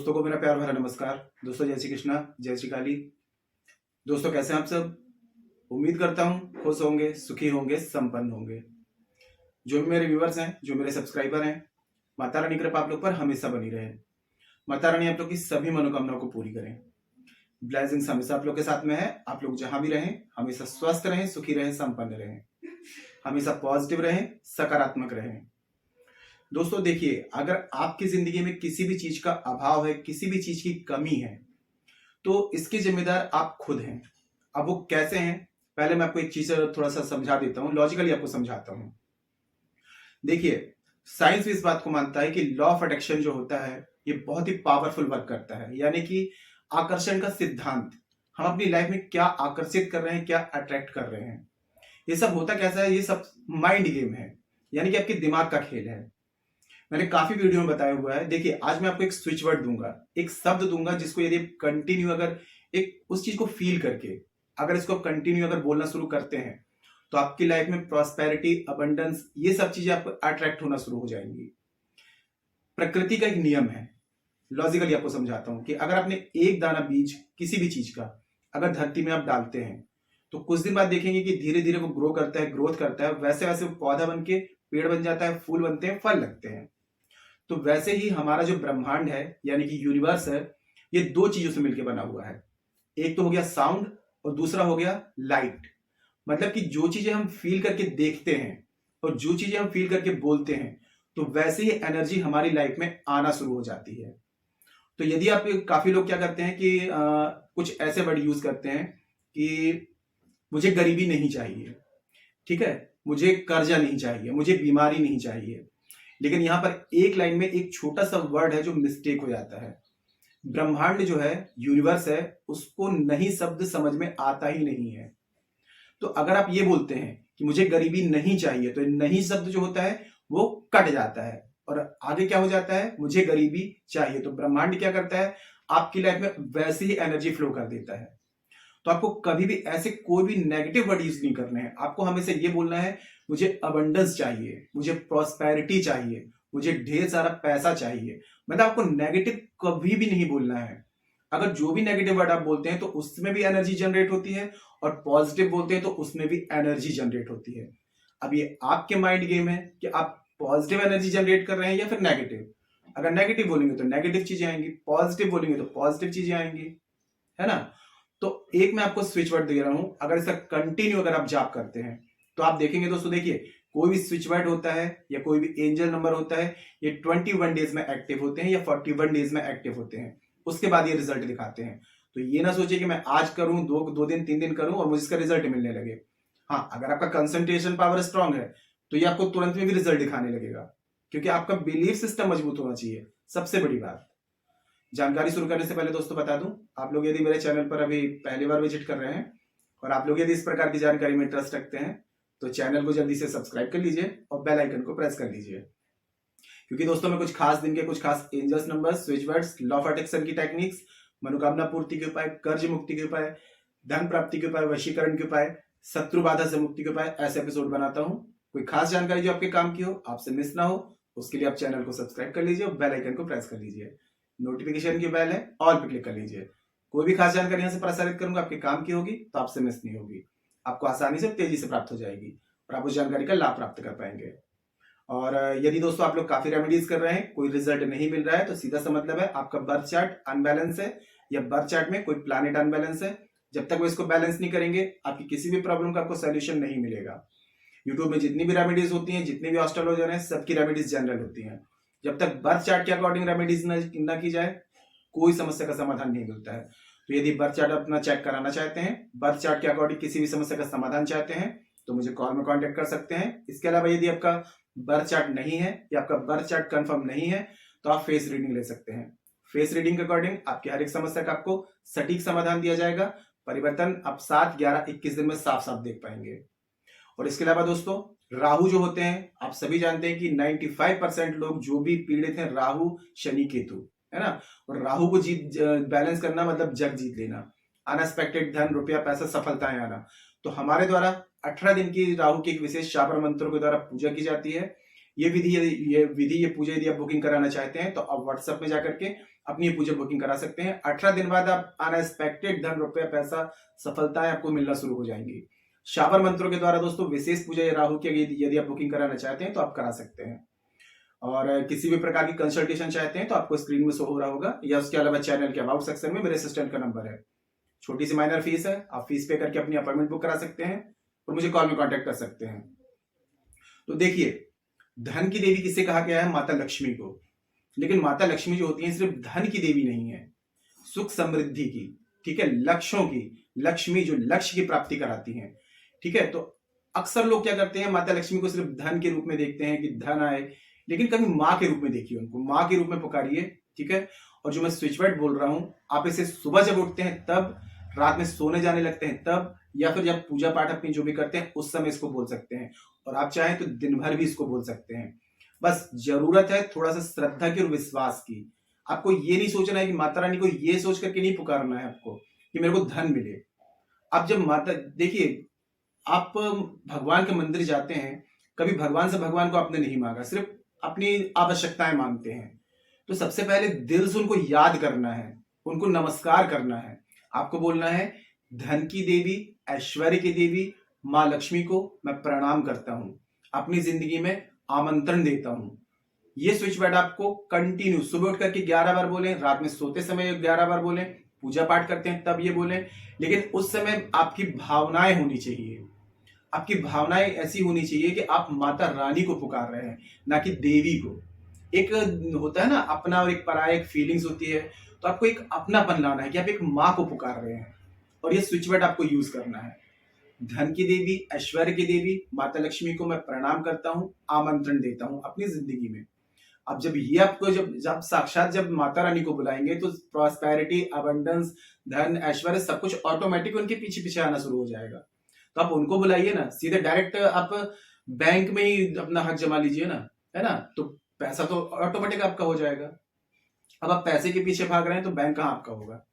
दोस्तों को मेरा प्यार भरा नमस्कार। दोस्तों जय श्री कृष्णा, जय श्री काली। दोस्तों कैसे हैं आप सब? उम्मीद करता हूं खुश होंगे, सुखी होंगे, संपन्न होंगे। जो भी मेरे व्यूअर्स हैं, जो मेरे सब्सक्राइबर हैं, माता रानी की कृपा आप लोग पर हमेशा बनी रहे। माता रानी आप लोग की सभी मनोकामनाओं को पूरी करें। ब्लेसिंग्स हमेशा आप लोग के साथ में है। आप लोग जहां भी रहें हमेशा स्वस्थ रहें, सुखी रहें, संपन्न रहें, हमेशा पॉजिटिव रहें, सकारात्मक रहें। दोस्तों देखिए, अगर आपकी जिंदगी में किसी भी चीज का अभाव है, किसी भी चीज की कमी है, तो इसके जिम्मेदार आप खुद हैं। अब वो कैसे हैं, पहले मैं आपको एक चीज थोड़ा सा समझा देता हूं, लॉजिकली आपको समझाता हूं। देखिए, साइंस भी इस बात को मानता है कि लॉ ऑफ अट्रैक्शन जो होता है ये बहुत ही पावरफुल वर्क करता है। यानी कि आकर्षण का सिद्धांत, हम अपनी लाइफ में क्या आकर्षित कर रहे हैं, क्या अट्रैक्ट कर रहे हैं, ये सब होता कैसा है? ये सब माइंड गेम है, यानी कि आपके दिमाग का खेल है। मैंने काफी वीडियो में बताया हुआ है। देखिए, आज मैं आपको एक स्विच वर्ड दूंगा, एक शब्द दूंगा, जिसको यदि कंटिन्यू अगर एक उस चीज को फील करके अगर इसको कंटिन्यू अगर बोलना शुरू करते हैं तो आपकी लाइफ में प्रॉस्पेरिटी, अबंडेंस, ये सब चीजें आपको अट्रैक्ट होना शुरू हो जाएंगी। प्रकृति का एक नियम है, लॉजिकली आपको समझाता हूं कि अगर आपने एक दाना बीज किसी भी चीज का अगर धरती में आप डालते हैं तो कुछ दिन बाद देखेंगे कि धीरे धीरे वो ग्रो करता है, ग्रोथ करता है, वैसे वैसे वो पौधा बन के पेड़ बन जाता है, फूल बनते हैं, फल लगते हैं। तो वैसे ही हमारा जो ब्रह्मांड है यानी कि यूनिवर्स है, ये दो चीजों से मिलकर बना हुआ है। एक तो हो गया साउंड और दूसरा हो गया लाइट। मतलब कि जो चीजें हम फील करके देखते हैं और जो चीजें हम फील करके बोलते हैं, तो वैसे ही एनर्जी हमारी लाइफ में आना शुरू हो जाती है। तो यदि आप, काफी लोग क्या करते हैं कि कुछ ऐसे वर्ड यूज करते हैं कि मुझे गरीबी नहीं चाहिए, ठीक है, मुझे कर्जा नहीं चाहिए, मुझे बीमारी नहीं चाहिए। लेकिन यहां पर एक लाइन में एक छोटा सा वर्ड है जो मिस्टेक हो जाता है। ब्रह्मांड जो है, यूनिवर्स है, उसको नहीं शब्द समझ में आता ही नहीं है। तो अगर आप ये बोलते हैं कि मुझे गरीबी नहीं चाहिए, तो नहीं शब्द जो होता है वो कट जाता है और आगे क्या हो जाता है? मुझे गरीबी चाहिए। तो ब्रह्मांड क्या करता है? आपकी लाइफ में वैसे ही एनर्जी फ्लो कर देता है। तो आपको कभी भी ऐसे कोई भी नेगेटिव वर्ड यूज नहीं करने हैं। आपको हमेशा ये बोलना है, मुझे अबंडेंस चाहिए, मुझे प्रॉस्पेरिटी चाहिए, मुझे ढेर सारा पैसा चाहिए। मतलब आपको नेगेटिव कभी भी नहीं बोलना है। अगर जो भी नेगेटिव वर्ड आप बोलते हैं तो उसमें भी एनर्जी जनरेट होती है और पॉजिटिव बोलते हैं तो उसमें भी एनर्जी जनरेट होती है। अब ये आपके माइंड गेम है कि आप पॉजिटिव एनर्जी जनरेट कर रहे हैं या फिर नेगेटिव। अगर नेगेटिव बोलेंगे तो नेगेटिव चीजें आएंगी, पॉजिटिव बोलेंगे तो पॉजिटिव चीजें आएंगी, है ना। तो एक मैं आपको स्विच वर्ड दे रहा हूं, अगर इसका कंटिन्यू अगर आप जाप करते हैं तो आप देखेंगे दोस्तों, देखिए कोई भी स्विच वर्ड होता है या कोई भी एंजल नंबर होता है, ये 21 डेज में एक्टिव होते हैं या 41 डेज में एक्टिव होते हैं, उसके बाद ये रिजल्ट दिखाते हैं। तो ये ना सोचिए कि मैं आज करूं, दो दिन 3 दिन करूं और मुझे इसका रिजल्ट मिलने लगे। हाँ, अगर आपका कंसंट्रेशन पावर स्ट्रांग है तो ये आपको तुरंत में भी रिजल्ट दिखाने लगेगा, क्योंकि आपका बिलीफ सिस्टम मजबूत होना चाहिए, सबसे बड़ी बात। जानकारी शुरू करने से पहले दोस्तों बता दूं, आप लोग यदि मेरे चैनल पर अभी पहली बार विजिट कर रहे हैं और आप लोग यदि इस प्रकार की जानकारी में इंटरेस्ट रखते हैं तो चैनल को जल्दी से सब्सक्राइब कर लीजिए और बेल आइकन को प्रेस कर लीजिए, क्योंकि दोस्तों मैं कुछ खास दिन के कुछ खास angels numbers, switch words, law of attraction की टेक्निक्स, मनोकामना पूर्ति के उपाय, कर्ज मुक्ति के उपाय, धन प्राप्ति के उपाय, वशीकरण के उपाय, शत्रु बाधा से मुक्ति के उपाय, ऐसे एपिसोड बनाता हूं। कोई खास जानकारी जो आपके काम की हो, आपसे मिस ना हो, उसके लिए आप चैनल को सब्सक्राइब कर लीजिए और बेल आइकन को प्रेस कर लीजिए। नोटिफिकेशन की बेल है, ऑल पे क्लिक कर लीजिए। कोई भी खास जानकारी यहां से प्रसारित करूंगा आपके काम की होगी तो आपसे मिस नहीं होगी, आपको आसानी से, तेजी से प्राप्त हो जाएगी और आप उस जानकारी का लाभ प्राप्त कर पाएंगे। और यदि दोस्तों आप लोग काफी रेमेडीज कर रहे हैं, कोई रिजल्ट नहीं मिल रहा है, तो सीधा सा मतलब है आपका बर्थ चार्ट अनबैलेंस है या बर्थ चार्ट में कोई प्लैनेट अनबैलेंस है। जब तक वो इसको बैलेंस नहीं करेंगे, आपकी किसी भी प्रॉब्लम का आपको सोल्यूशन नहीं मिलेगा। यूट्यूब में जितनी भी रेमेडीज होती हैं, जितने भी एस्ट्रोलॉजर हैं, सबकी रेमेडीज जनरल होती हैं। जब तक बर्थ चार्ट के अकॉर्डिंग रेमेडीज न की जाए, कोई समस्या का समाधान नहीं मिलता है। तो यदि बर्थ चार्ट अपना चेक कराना चाहते हैं, बर्थ चार्ट के अकॉर्डिंग किसी भी समस्या का समाधान चाहते हैं, तो मुझे कॉल में कांटेक्ट कर सकते हैं। इसके अलावा यदि आपका बर्थ चार्ट नहीं है या आपका बर्थ चार्ट कंफर्म नहीं है तो आप फेस रीडिंग ले सकते हैं। फेस रीडिंग के अकॉर्डिंग आपकी हर एक समस्या का आपको सटीक समाधान दिया जाएगा। परिवर्तन आप 7, 11, 21 दिन में साफ साफ देख पाएंगे। और इसके अलावा दोस्तों, राहु जो होते हैं, आप सभी जानते हैं कि 95% लोग जो भी पीड़ित हैं, राहु, शनि, केतु, है ना। और राहु को जीत बैलेंस करना मतलब जग जीत लेना, अनएक्सपेक्टेड धन, रुपया, पैसा, सफलताएं आना। तो हमारे द्वारा 18 दिन की राहु की एक विशेष शाबर मंत्रों के द्वारा पूजा की जाती है। ये पूजा यदि आप बुकिंग कराना चाहते हैं तो आप व्हाट्सएप में जाकर के अपनी पूजा बुकिंग करा सकते हैं। 18 दिन बाद आप अनएक्सपेक्टेड धन, रुपया, पैसा, सफलताएं आपको मिलना शुरू हो जाएंगी। शाबर मंत्रों के द्वारा दोस्तों विशेष पूजा या राहु की यदि आप बुकिंग कराना चाहते हैं तो आप करा सकते हैं। और किसी भी प्रकार की कंसल्टेशन चाहते हैं तो आपको स्क्रीन में शो हो रहा होगा, या उसके अलावा चैनल के अबाउट सेक्शन में मेरे असिस्टेंट का नंबर है। छोटी सी माइनर फीस है, आप फीस पे करके अपनी अपॉइंटमेंट बुक करा सकते हैं और मुझे कॉल में कांटेक्ट कर सकते हैं। तो देखिए, धन की देवी किसे कहा गया है? माता लक्ष्मी को। लेकिन माता लक्ष्मी जो होती है सिर्फ धन की देवी नहीं है, सुख समृद्धि की, ठीक है, लक्ष्यों की, लक्ष्मी जो लक्ष्य की प्राप्ति कराती हैं, ठीक है। तो अक्सर लोग क्या करते हैं, माता लक्ष्मी को सिर्फ धन के रूप में देखते हैं कि धन आए, लेकिन कभी माँ के रूप में देखिए, उनको माँ के रूप में पुकारिए, ठीक है। और जो मैं स्विच वर्ड बोल रहा हूं, आप इसे सुबह जब उठते हैं तब, रात में सोने जाने लगते हैं तब, या फिर जब पूजा पाठ अपनी जो भी करते हैं उस समय इसको बोल सकते हैं। और आप चाहें तो दिन भर भी इसको बोल सकते हैं। बस जरूरत है थोड़ा सा श्रद्धा की और विश्वास की। आपको ये नहीं सोचना है कि माता रानी को ये सोच करके नहीं पुकारना है आपको कि मेरे को धन मिले। अब जब माता, देखिए, आप भगवान के मंदिर जाते हैं, कभी भगवान से भगवान को आपने नहीं मांगा, सिर्फ अपनी आवश्यकताएं मांगते हैं। तो सबसे पहले दिल से उनको याद करना है, उनको नमस्कार करना है। आपको बोलना है, धन की देवी, ऐश्वर्य की देवी माँ लक्ष्मी को मैं प्रणाम करता हूं, अपनी जिंदगी में आमंत्रण देता हूं। ये स्विच वर्ड आपको कंटिन्यू सुबह उठ करके 11 बार बोलें, रात में सोते समय 11 बार बोलें, पूजा पाठ करते हैं तब ये बोलें। लेकिन उस समय आपकी भावनाएं होनी चाहिए, आपकी भावनाएं ऐसी होनी चाहिए कि आप माता रानी को पुकार रहे हैं, ना कि देवी को। एक होता है ना अपना और एक पराया, एक फीलिंग्स होती है, तो आपको एक अपनापन लाना है कि आप एक माँ को पुकार रहे हैं, और ये स्विच वर्ड आपको यूज करना है। धन की देवी, ऐश्वर्य की देवी माता लक्ष्मी को मैं प्रणाम करता हूं, आमंत्रण देता हूं अपनी जिंदगी में। अब जब ये आपको जब साक्षात जब माता रानी को बुलाएंगे तो प्रॉस्पेरिटी, अबंडेंस, धन, ऐश्वर्य सब कुछ ऑटोमेटिक उनके पीछे पीछे आना शुरू हो जाएगा। तो आप उनको बुलाइए ना, सीधे डायरेक्ट आप बैंक में ही अपना हक जमा लीजिए ना, है ना, तो पैसा तो ऑटोमेटिक आपका हो जाएगा। अब आप पैसे के पीछे भाग रहे हैं तो बैंक कहाँ आपका होगा।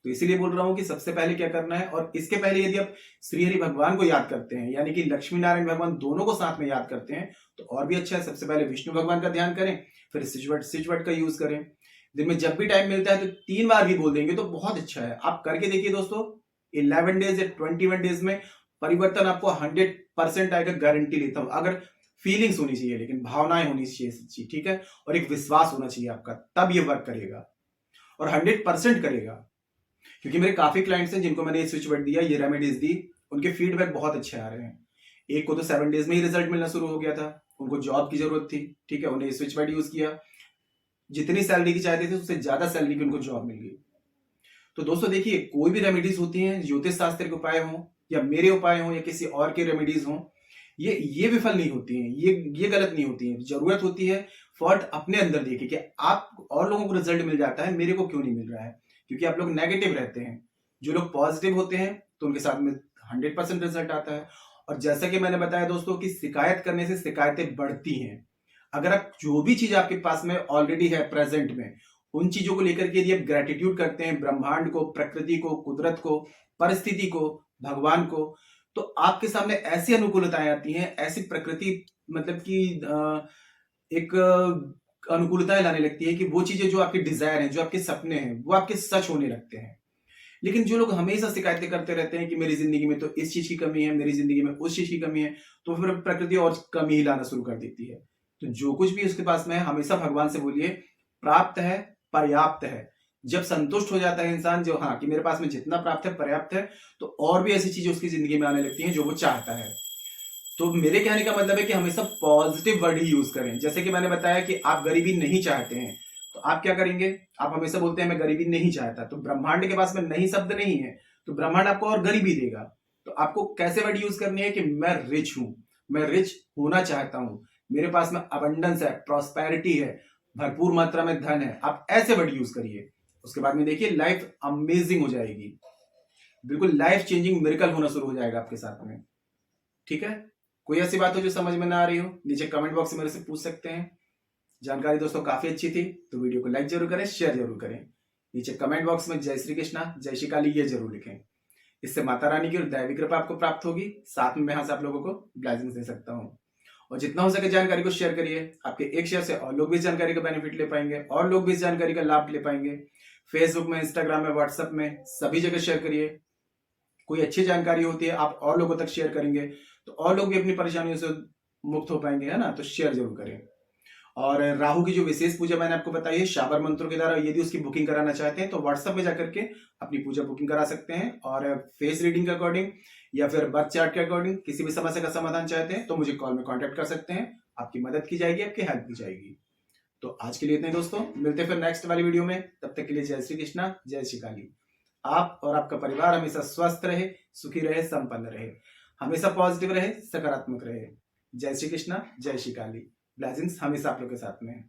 तो इसीलिए बोल रहा हूं कि सबसे पहले क्या करना है, और इसके पहले यदि आप श्री हरि भगवान को याद करते हैं, यानी कि लक्ष्मी नारायण भगवान दोनों को साथ में याद करते हैं, तो और भी अच्छा है। सबसे पहले विष्णु भगवान का ध्यान करें, फिर स्विच वर्ड का यूज करें। दिन में जब भी टाइम मिलता है तो 3 बार भी बोल देंगे तो बहुत अच्छा है। आप करके देखिए दोस्तों, 11 डेज या 21 डेज में परिवर्तन आपको 100% आएगा, गारंटी लेता हूं। अगर फीलिंग्स होनी चाहिए, लेकिन भावनाएं होनी चाहिए सच्ची, ठीक है, और एक विश्वास होना चाहिए आपका, तब ये वर्क करेगा और 100% करेगा। क्योंकि मेरे काफी क्लाइंट्स हैं जिनको मैंने ये स्विच वर्ड दिया, ये रेमेडीज दी, उनके फीडबैक बहुत अच्छे आ रहे हैं। एक को तो 7 डेज में ही रिजल्ट मिलना शुरू हो गया था, उनको जॉब की जरूरत थी, ठीक है, उन्हें स्विच वर्ड यूज किया, जितनी सैलरी की चाहते थे उससे ज्यादा सैलरी की उनको जॉब मिल गई। तो दोस्तों देखिए, कोई भी रेमेडीज होती हैं, ज्योतिष शास्त्र के उपाय हों या मेरे उपाय हों या किसी और के रेमेडीज हों, ये विफल नहीं होती हैं, ये गलत नहीं होती हैं। जरूरत होती है फॉल्ट अपने अंदर देखिए कि आप और लोगों को रिजल्ट मिल जाता है, मेरे को क्यों नहीं मिल रहा है। क्योंकि आप लोग नेगेटिव रहते हैं, जो लोग पॉजिटिव होते हैं तो उनके साथ में 100% रिजल्ट आता है। और जैसा कि मैंने बताया दोस्तों कि शिकायत करने से शिकायतें बढ़ती हैं। अगर आप जो भी चीज आपके पास में ऑलरेडी है प्रेजेंट में, उन चीजों को लेकर के यदि आप ग्रेटिट्यूड करते हैं, ब्रह्मांड को, प्रकृति को, कुदरत को, परिस्थिति को, भगवान को, तो आपके सामने ऐसी अनुकूलताएं आती हैं, ऐसी प्रकृति मतलब कि एक अनुकूलताएं लाने लगती है कि वो चीजें जो आपके डिजायर हैं, जो आपके सपने हैं, वो आपके सच होने लगते हैं। लेकिन जो लोग हमेशा शिकायतें करते रहते हैं कि मेरी जिंदगी में तो इस चीज की कमी है, मेरी जिंदगी में उस चीज की कमी है, तो फिर प्रकृति और कमी ही लाना शुरू कर देती है। तो जो कुछ भी उसके पास में है, हमेशा भगवान से बोलिए प्राप्त है, पर्याप्त है। जब संतुष्ट हो जाता है इंसान, जो हाँ कि मेरे पास में जितना प्राप्त है पर्याप्त है, तो और भी ऐसी चीजें उसकी जिंदगी में आने लगती हैं जो वो चाहता है। तो मेरे कहने का मतलब है कि हमेशा पॉजिटिव वर्ड ही यूज करें। जैसे कि मैंने बताया कि आप गरीबी नहीं चाहते हैं, तो आप क्या करेंगे, आप हमेशा बोलते हैं मैं गरीबी नहीं चाहता, तो ब्रह्मांड के पास में नहीं शब्द नहीं है, तो ब्रह्मांड आपको और गरीबी देगा। तो आपको कैसे वर्ड यूज करनी है कि मैं रिच हूं, मैं रिच होना चाहता हूं, मेरे पास में अबंडेंस है, प्रॉस्पेरिटी है, भरपूर मात्रा में धन है। आप ऐसे वर्ड यूज करिए। उसके बाद में देखिए लाइफ अमेजिंग हो जाएगी, बिल्कुल लाइफ चेंजिंग मिरेकल होना शुरू हो जाएगा आपके साथ में। ठीक है, कोई ऐसी बात हो जो समझ में ना आ रही हो, नीचे कमेंट बॉक्स में मेरे से पूछ सकते हैं। जानकारी दोस्तों काफी अच्छी थी तो वीडियो को लाइक जरूर करें, शेयर जरूर करें। नीचे कमेंट बॉक्स में जय श्री कृष्णा, जय श्री काली ये जरूर लिखें। इससे माता रानी की और दैवी कृपा आपको प्राप्त होगी। साथ में मैं यहाँ से आप लोगों को ब्लेसिंग्स दे सकता हूँ। और जितना हो सके जानकारी को शेयर करिए। आपके एक शेयर से और लोग भी इस जानकारी का बेनिफिट ले पाएंगे और लोग भी इस जानकारी का लाभ ले पाएंगे। फेसबुक में, इंस्टाग्राम में, व्हाट्सएप में, सभी जगह शेयर करिए। कोई अच्छी जानकारी होती है आप और लोगों तक शेयर करेंगे तो और लोग भी अपनी परेशानियों से मुक्त हो पाएंगे, है ना। तो शेयर जरूर करें। और राहु की जो विशेष पूजा मैंने आपको बताई है शाबर मंत्रों के द्वारा, यदि उसकी बुकिंग कराना चाहते हैं तो व्हाट्सएप में जाकर के अपनी पूजा बुकिंग करा सकते हैं। और फेस रीडिंग के अकॉर्डिंग या फिर बर्थ चार्ट के अकॉर्डिंग किसी भी समस्या का समाधान चाहते हैं तो मुझे कॉल में कांटेक्ट कर सकते हैं। आपकी मदद की जाएगी, आपकी हेल्प की जाएगी। तो आज के लिए इतने दोस्तों, मिलते हैं फिर नेक्स्ट वाली वीडियो में। तब तक के लिए जय श्री कृष्णा, जय श्री काली। आप और आपका परिवार हमेशा स्वस्थ रहे, सुखी रहे, संपन्न रहे, हमेशा पॉजिटिव रहे, सकारात्मक रहे। जय श्री कृष्णा, जय श्री काली। ब्लेसिंग्स हमेशा आप लोग के साथ में है।